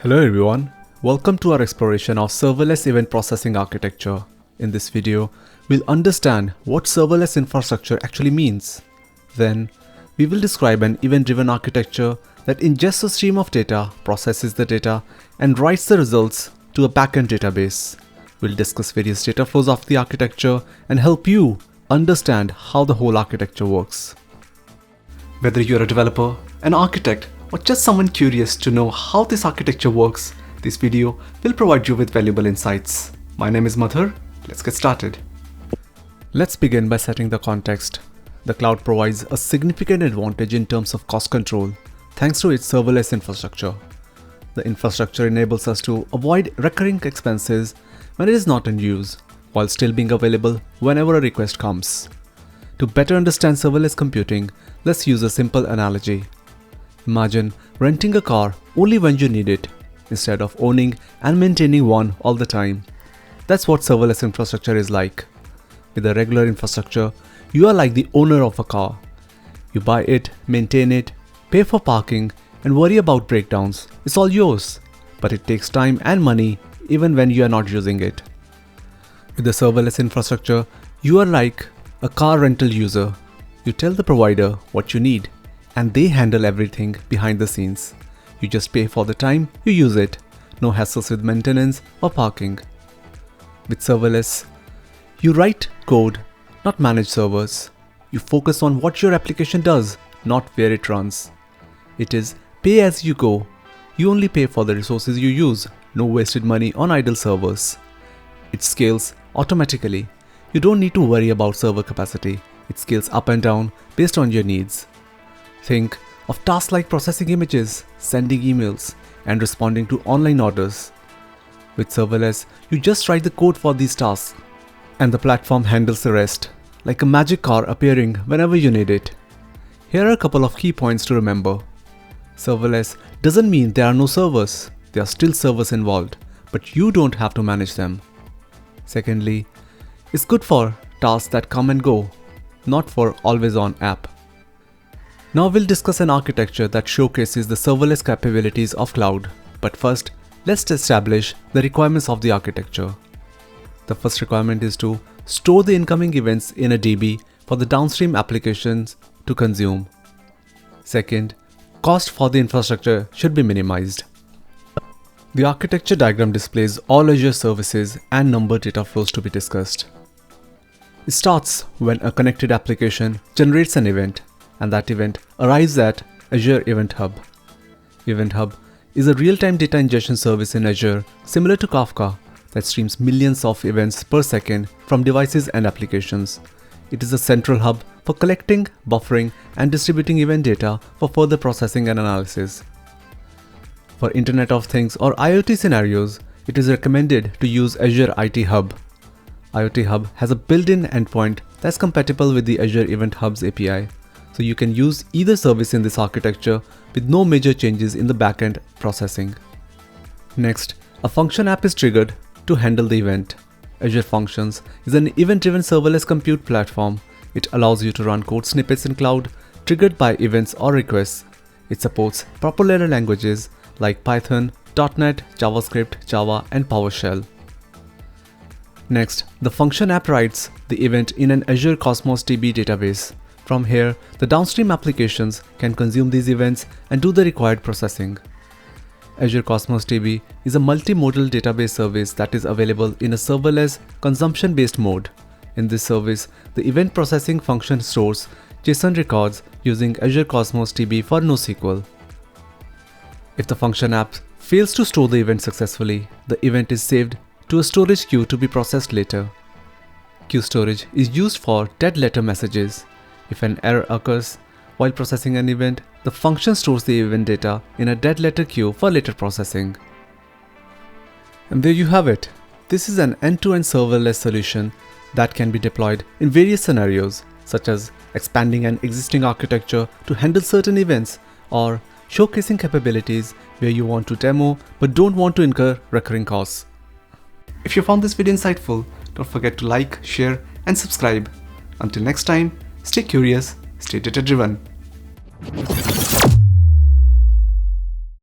Hello everyone, welcome to our exploration of serverless event processing architecture. In this video, we'll understand what serverless infrastructure actually means. Then, we will describe an event-driven architecture that ingests a stream of data, processes the data, and writes the results to a backend database. We'll discuss various data flows of the architecture and help you understand how the whole architecture works. Whether you're a developer, an architect, or just someone curious to know how this architecture works, this video will provide you with valuable insights. My name is Madhur. Let's get started. Let's begin by setting the context. The cloud provides a significant advantage in terms of cost control, thanks to its serverless infrastructure. The infrastructure enables us to avoid recurring expenses when it is not in use, while still being available whenever a request comes. To better understand serverless computing, let's use a simple analogy. Imagine renting a car only when you need it, instead of owning and maintaining one all the time. That's what serverless infrastructure is like. With a regular infrastructure, you are like the owner of a car. You buy it, maintain it, pay for parking, and worry about breakdowns. It's all yours, but it takes time and money even when you are not using it. With the serverless infrastructure, you are like a car rental user. You tell the provider what you need, and they handle everything behind the scenes. You just pay for the time you use it. No hassles with maintenance or parking. With serverless, you write code, not manage servers. You focus on what your application does, not where it runs. It is pay as you go. You only pay for the resources you use. No wasted money on idle servers. It scales automatically. You don't need to worry about server capacity. It scales up and down based on your needs. Think of tasks like processing images, sending emails, and responding to online orders. With serverless, you just write the code for these tasks, and the platform handles the rest, like a magic car appearing whenever you need it. Here are a couple of key points to remember. Serverless doesn't mean there are no servers. There are still servers involved, but you don't have to manage them. Secondly, it's good for tasks that come and go, not for always-on app. Now we'll discuss an architecture that showcases the serverless capabilities of cloud. But first, let's establish the requirements of the architecture. The first requirement is to store the incoming events in a DB for the downstream applications to consume. Second, cost for the infrastructure should be minimized. The architecture diagram displays all Azure services and number data flows to be discussed. It starts when a connected application generates an event, and that event arrives at Azure Event Hub. Event Hub is a real-time data ingestion service in Azure similar to Kafka that streams millions of events per second from devices and applications. It is a central hub for collecting, buffering, and distributing event data for further processing and analysis. For Internet of Things or IoT scenarios, it is recommended to use Azure IT Hub. IoT Hub has a built-in endpoint that's compatible with the Azure Event Hub's API. So you can use either service in this architecture with no major changes in the backend processing. Next, a function app is triggered to handle the event. Azure Functions is an event-driven serverless compute platform. It allows you to run code snippets in cloud triggered by events or requests. It supports popular languages like Python, .NET, JavaScript, Java, and PowerShell. Next, the function app writes the event in an Azure Cosmos DB database. From here, the downstream applications can consume these events and do the required processing. Azure Cosmos DB is a multimodal database service that is available in a serverless, consumption-based mode. In this service, the event processing function stores JSON records using Azure Cosmos DB for NoSQL. If the function app fails to store the event successfully, the event is saved to a storage queue to be processed later. Queue storage is used for dead letter messages. If an error occurs while processing an event, the function stores the event data in a dead letter queue for later processing. And there you have it. This is an end-to-end serverless solution that can be deployed in various scenarios, such as expanding an existing architecture to handle certain events or showcasing capabilities where you want to demo but don't want to incur recurring costs. If you found this video insightful, don't forget to like, share, and subscribe. Until next time, stay curious, stay data driven.